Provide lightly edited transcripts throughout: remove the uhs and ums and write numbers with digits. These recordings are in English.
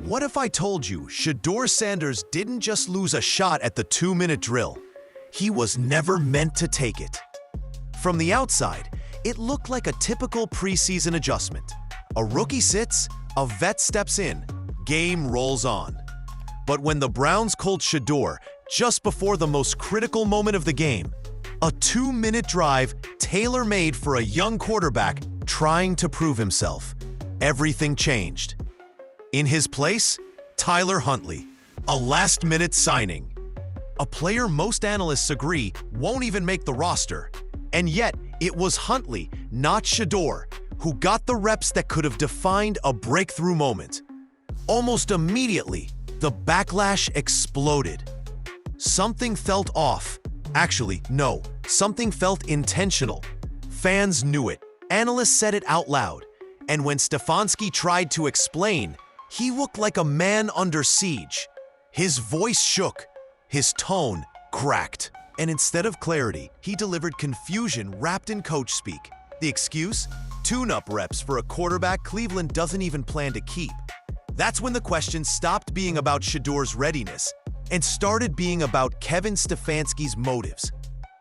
What if I told you Shedeur Sanders didn't just lose a shot at the 2-minute drill? He was never meant to take it. From the outside, it looked like a typical preseason adjustment. A rookie sits, a vet steps in, game rolls on. But when the Browns called Shedeur just before the most critical moment of the game, a 2-minute drive tailor-made for a young quarterback trying to prove himself, everything changed. In his place, Tyler Huntley, a last-minute signing. A player most analysts agree won't even make the roster. And yet, it was Huntley, not Shedeur, who got the reps that could have defined a breakthrough moment. Almost immediately, the backlash exploded. Something felt off. Actually, no, something felt intentional. Fans knew it. Analysts said it out loud. And when Stefanski tried to explain, he looked like a man under siege. His voice shook, his tone cracked, and instead of clarity, he delivered confusion wrapped in coach speak. The excuse? Tune-up reps for a quarterback Cleveland doesn't even plan to keep. That's when the question stopped being about Shedeur's readiness and started being about Kevin Stefanski's motives.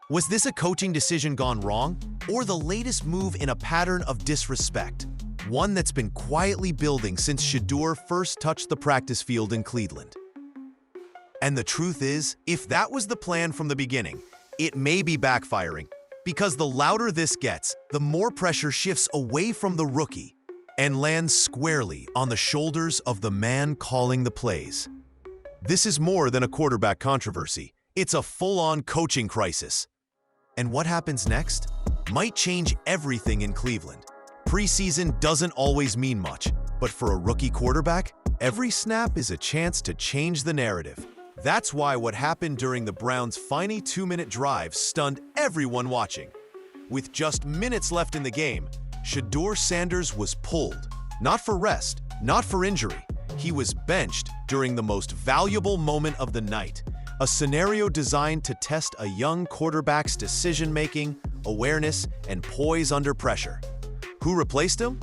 Was this a coaching decision gone wrong, or the latest move in a pattern of disrespect? One that's been quietly building since Shedeur first touched the practice field in Cleveland. And the truth is, if that was the plan from the beginning, it may be backfiring, because the louder this gets, the more pressure shifts away from the rookie and lands squarely on the shoulders of the man calling the plays. This is more than a quarterback controversy. It's a full-on coaching crisis. And what happens next might change everything in Cleveland. Preseason doesn't always mean much, but for a rookie quarterback, every snap is a chance to change the narrative. That's why what happened during the Browns' final 2-minute drive stunned everyone watching. With just minutes left in the game, Shedeur Sanders was pulled. Not for rest, not for injury. He was benched during the most valuable moment of the night, a scenario designed to test a young quarterback's decision-making, awareness, and poise under pressure. Who replaced him?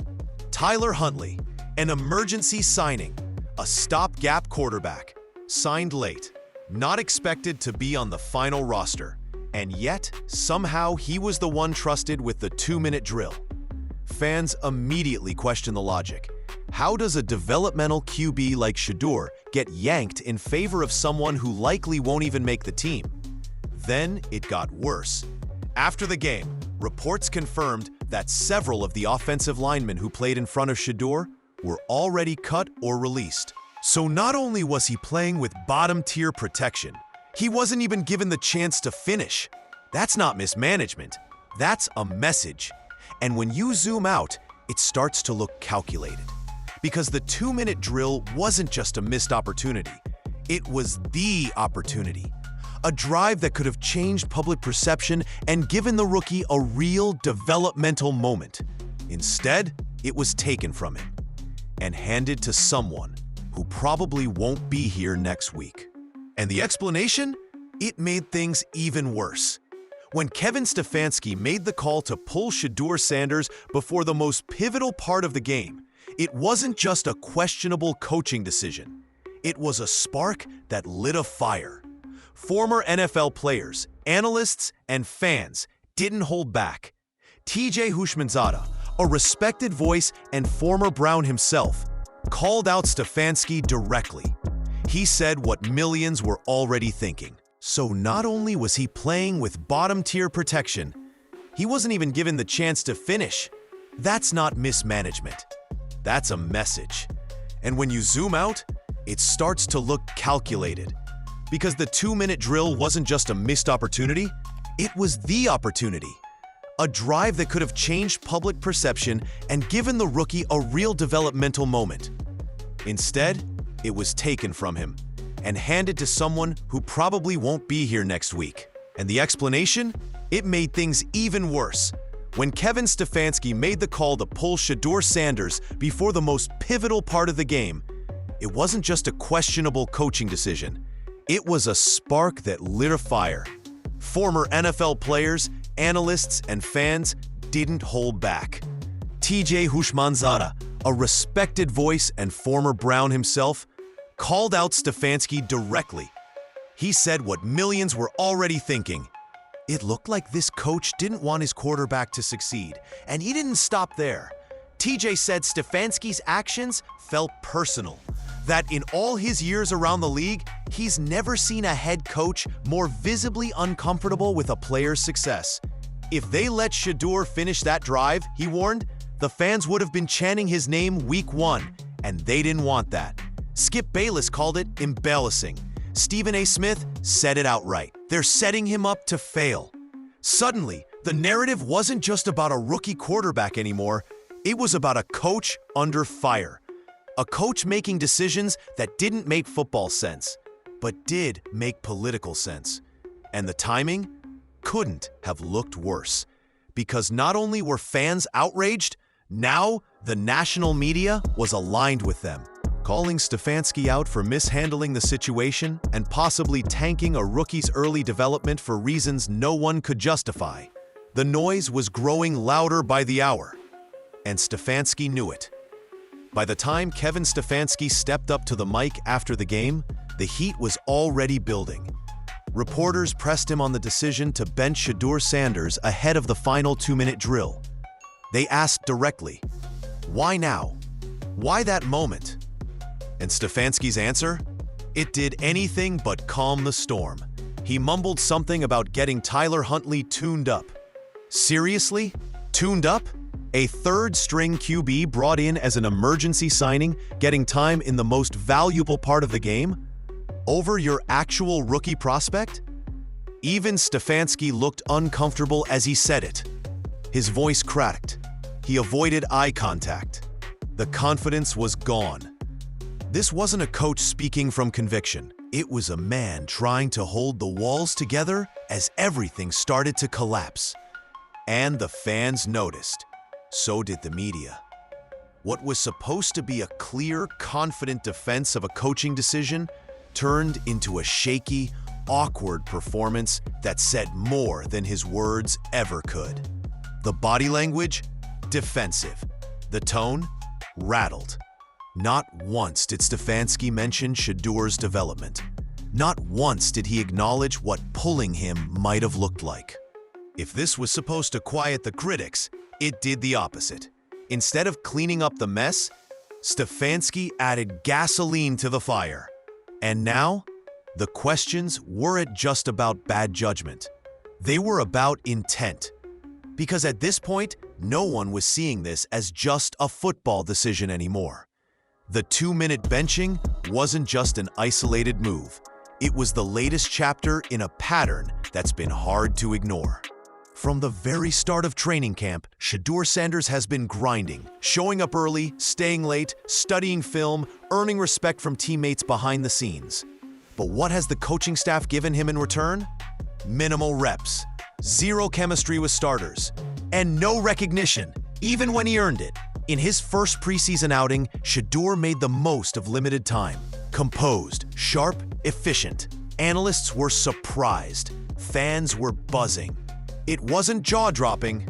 Tyler Huntley, an emergency signing, a stopgap quarterback, signed late, not expected to be on the final roster, and yet somehow he was the one trusted with the 2-minute drill. Fans immediately question the logic. How does a developmental QB like Shedeur get yanked in favor of someone who likely won't even make the team? Then it got worse. After the game, reports confirmed that several of the offensive linemen who played in front of Shedeur were already cut or released. So not only was he playing with bottom-tier protection, he wasn't even given the chance to finish. That's not mismanagement. That's a message. And when you zoom out, it starts to look calculated. Because the 2-minute drill wasn't just a missed opportunity. It was the opportunity. A drive that could have changed public perception and given the rookie a real developmental moment. Instead, it was taken from him and handed to someone who probably won't be here next week. And the explanation? It made things even worse. When Kevin Stefanski made the call to pull Shedeur Sanders before the most pivotal part of the game, it wasn't just a questionable coaching decision. It was a spark that lit a fire. Former NFL players, analysts, and fans didn't hold back. TJ Houshmandzadeh, a respected voice and former Brown himself, called out Stefanski directly. He said what millions were already thinking. So not only was he playing with bottom-tier protection, he wasn't even given the chance to finish. That's not mismanagement. That's a message. And when you zoom out, it starts to look calculated. Because the 2-minute drill wasn't just a missed opportunity, it was the opportunity. A drive that could have changed public perception and given the rookie a real developmental moment. Instead, it was taken from him and handed to someone who probably won't be here next week. And the explanation? It made things even worse. When Kevin Stefanski made the call to pull Shedeur Sanders before the most pivotal part of the game, it wasn't just a questionable coaching decision. It was a spark that lit a fire. Former NFL players, analysts, and fans didn't hold back. TJ Houshmandzadeh, a respected voice and former Brown himself, called out Stefanski directly. He said what millions were already thinking. It looked like this coach didn't want his quarterback to succeed, and he didn't stop there. TJ said Stefanski's actions felt personal, that in all his years around the league, he's never seen a head coach more visibly uncomfortable with a player's success. If they let Shedeur finish that drive, he warned, the fans would have been chanting his name week 1, and they didn't want that. Skip Bayless called it embarrassing. Stephen A. Smith said it outright. They're setting him up to fail. Suddenly, the narrative wasn't just about a rookie quarterback anymore. It was about a coach under fire. A coach making decisions that didn't make football sense, but did make political sense. And the timing couldn't have looked worse. Because not only were fans outraged, now the national media was aligned with them, calling Stefanski out for mishandling the situation and possibly tanking a rookie's early development for reasons no one could justify. The noise was growing louder by the hour, and Stefanski knew it. By the time Kevin Stefanski stepped up to the mic after the game, the heat was already building. Reporters pressed him on the decision to bench Shedeur Sanders ahead of the final 2-minute drill. They asked directly, "Why now? Why that moment?" And Stefanski's answer? It did anything but calm the storm. He mumbled something about getting Tyler Huntley tuned up. Seriously? Tuned up? A third-string QB brought in as an emergency signing, getting time in the most valuable part of the game? Over your actual rookie prospect? Even Stefanski looked uncomfortable as he said it. His voice cracked. He avoided eye contact. The confidence was gone. This wasn't a coach speaking from conviction. It was a man trying to hold the walls together as everything started to collapse. And the fans noticed. So did the media. What was supposed to be a clear, confident defense of a coaching decision turned into a shaky, awkward performance that said more than his words ever could. The body language? Defensive. The tone? Rattled. Not once did Stefanski mention Shedeur's development. Not once did he acknowledge what pulling him might have looked like. If this was supposed to quiet the critics, it did the opposite. Instead of cleaning up the mess, Stefanski added gasoline to the fire. And now, the questions weren't just about bad judgment. They were about intent. Because at this point, no one was seeing this as just a football decision anymore. The 2-minute benching wasn't just an isolated move. It was the latest chapter in a pattern that's been hard to ignore. From the very start of training camp, Shedeur Sanders has been grinding, showing up early, staying late, studying film, earning respect from teammates behind the scenes. But what has the coaching staff given him in return? Minimal reps, zero chemistry with starters, and no recognition, even when he earned it. In his first preseason outing, Shedeur made the most of limited time. Composed, sharp, efficient. Analysts were surprised. Fans were buzzing. It wasn't jaw-dropping,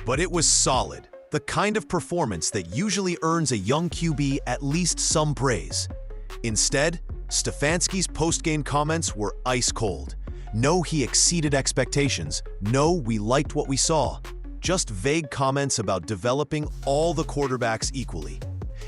but it was solid. The kind of performance that usually earns a young QB at least some praise. Instead, Stefanski's post-game comments were ice-cold. No, he exceeded expectations. No, we liked what we saw. Just vague comments about developing all the quarterbacks equally.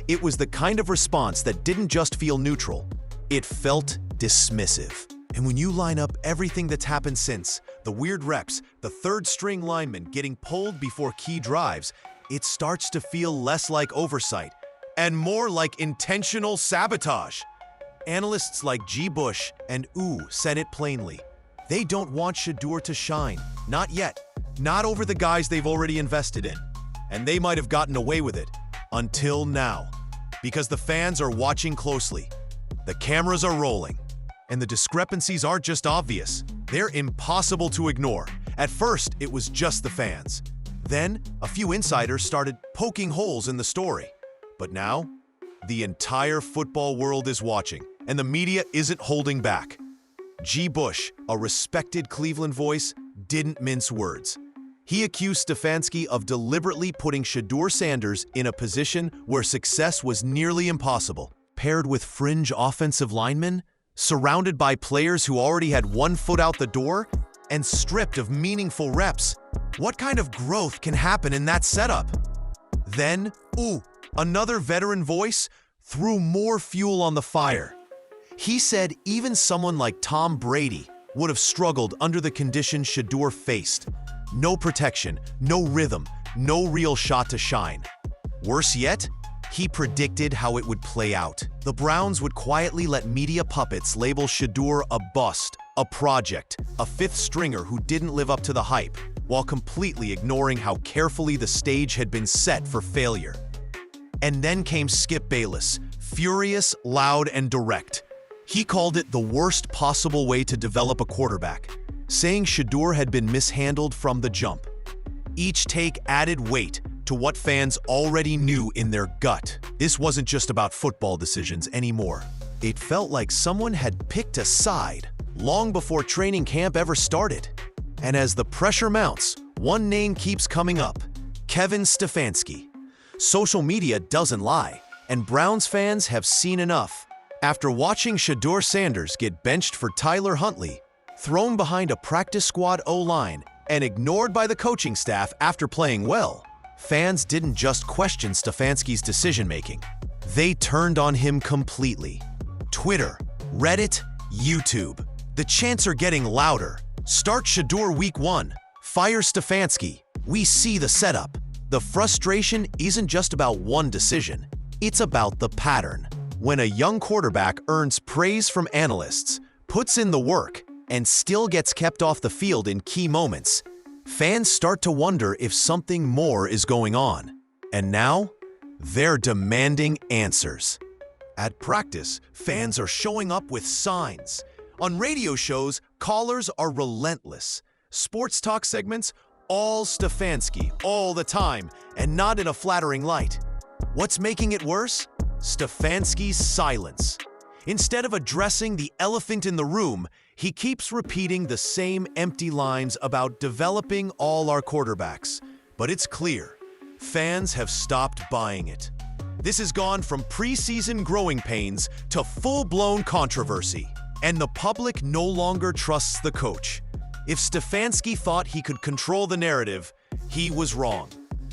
It was the kind of response that didn't just feel neutral. It felt dismissive. And when you line up everything that's happened since, the weird reps, the third-string lineman getting pulled before key drives, it starts to feel less like oversight and more like intentional sabotage. Analysts like G. Bush and said it plainly. They don't want Shedeur to shine. Not yet. Not over the guys they've already invested in. And they might have gotten away with it. Until now. Because the fans are watching closely. The cameras are rolling. And the discrepancies aren't just obvious. They're impossible to ignore. At first, it was just the fans. Then, a few insiders started poking holes in the story. But now, the entire football world is watching, and the media isn't holding back. G. Bush, a respected Cleveland voice, didn't mince words. He accused Stefanski of deliberately putting Shedeur Sanders in a position where success was nearly impossible. paired with fringe offensive linemen, surrounded by players who already had one foot out the door, and stripped of meaningful reps. What kind of growth can happen in that setup? Then, another veteran voice threw more fuel on the fire. He said even someone like Tom Brady would have struggled under the conditions Shedeur faced. No protection, no rhythm, no real shot to shine. Worse yet, he predicted how it would play out. The Browns would quietly let media puppets label Shedeur a bust, a project, a fifth stringer who didn't live up to the hype, while completely ignoring how carefully the stage had been set for failure. And then came Skip Bayless, furious, loud, and direct. He called it the worst possible way to develop a quarterback, saying Shedeur had been mishandled from the jump. Each take added weight to what fans already knew in their gut. This wasn't just about football decisions anymore. It felt like someone had picked a side long before training camp ever started. And as the pressure mounts, one name keeps coming up: Kevin Stefanski. Social media doesn't lie, and Browns fans have seen enough. After watching Shedeur Sanders get benched for Tyler Huntley, thrown behind a practice squad O-line, and ignored by the coaching staff after playing well, fans didn't just question Stefanski's decision-making. They turned on him completely. Twitter, Reddit, YouTube. The chants are getting louder. Start Shedeur week 1. Fire Stefanski. We see the setup. The frustration isn't just about one decision. It's about the pattern. When a young quarterback earns praise from analysts, puts in the work, and still gets kept off the field in key moments, fans start to wonder if something more is going on. And now, they're demanding answers. At practice, fans are showing up with signs. On radio shows, callers are relentless. Sports talk segments, all Stefanski, all the time, and not in a flattering light. What's making it worse? Stefanski's silence. Instead of addressing the elephant in the room, he keeps repeating the same empty lines about developing all our quarterbacks. But it's clear, fans have stopped buying it. This has gone from preseason growing pains to full-blown controversy. And the public no longer trusts the coach. If Stefanski thought he could control the narrative, he was wrong.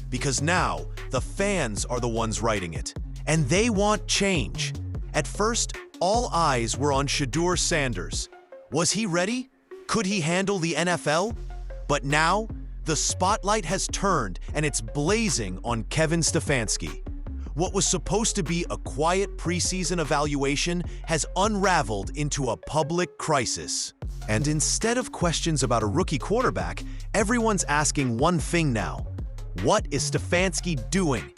Because now, the fans are the ones writing it. And they want change. At first, all eyes were on Shedeur Sanders. Was he ready? Could he handle the NFL? But now, the spotlight has turned and it's blazing on Kevin Stefanski. What was supposed to be a quiet preseason evaluation has unraveled into a public crisis. And instead of questions about a rookie quarterback, everyone's asking one thing now: what is Stefanski doing?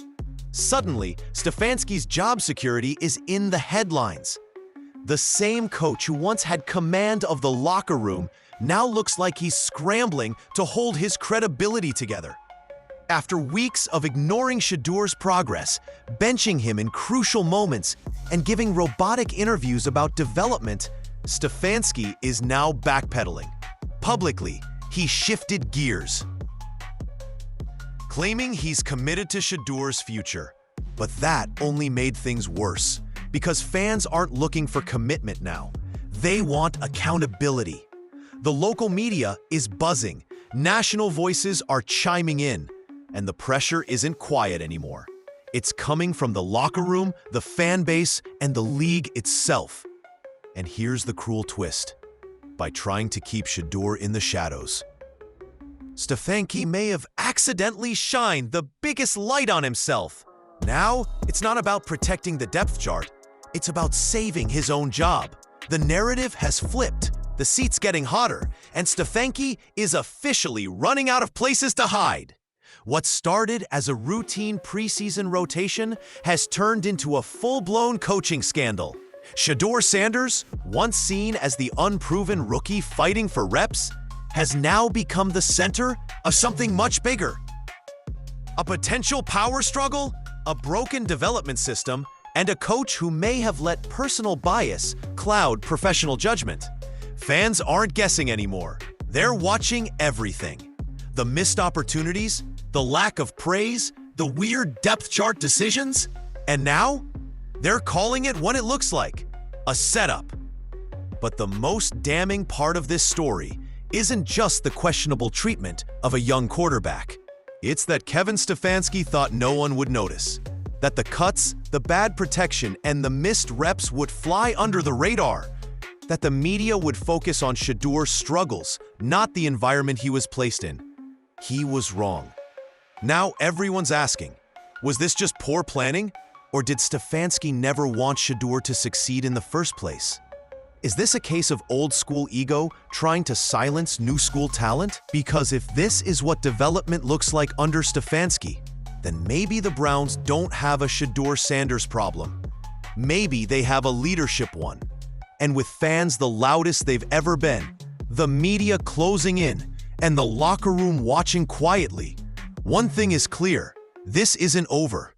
Suddenly, Stefanski's job security is in the headlines. The same coach who once had command of the locker room now looks like he's scrambling to hold his credibility together. After weeks of ignoring Shedeur's progress, benching him in crucial moments, and giving robotic interviews about development, Stefanski is now backpedaling. Publicly, he shifted gears, claiming he's committed to Shedeur's future. But that only made things worse, because fans aren't looking for commitment now. They want accountability. The local media is buzzing, national voices are chiming in, and the pressure isn't quiet anymore. It's coming from the locker room, the fan base, and the league itself. And here's the cruel twist. By trying to keep Shedeur in the shadows, Stefanski may have accidentally shined the biggest light on himself. Now, it's not about protecting the depth chart. It's about saving his own job. The narrative has flipped. The seat's getting hotter, and Stefanski is officially running out of places to hide. What started as a routine preseason rotation has turned into a full-blown coaching scandal. Shedeur Sanders, once seen as the unproven rookie fighting for reps, has now become the center of something much bigger. A potential power struggle, a broken development system, and a coach who may have let personal bias cloud professional judgment. Fans aren't guessing anymore. They're watching everything. The missed opportunities, the lack of praise, the weird depth chart decisions, and now, They're calling it what it looks like, a setup. But the most damning part of this story isn't just the questionable treatment of a young quarterback. It's that Kevin Stefanski thought no one would notice. That the cuts, the bad protection, and the missed reps would fly under the radar. That the media would focus on Shedeur's struggles, not the environment he was placed in. He was wrong. Now everyone's asking, was this just poor planning? Or did Stefanski never want Shedeur to succeed in the first place? Is this a case of old-school ego trying to silence new-school talent? Because if this is what development looks like under Stefanski, then maybe the Browns don't have a Shedeur-Sanders problem. Maybe they have a leadership one. And with fans the loudest they've ever been, the media closing in, and the locker room watching quietly, one thing is clear: this isn't over.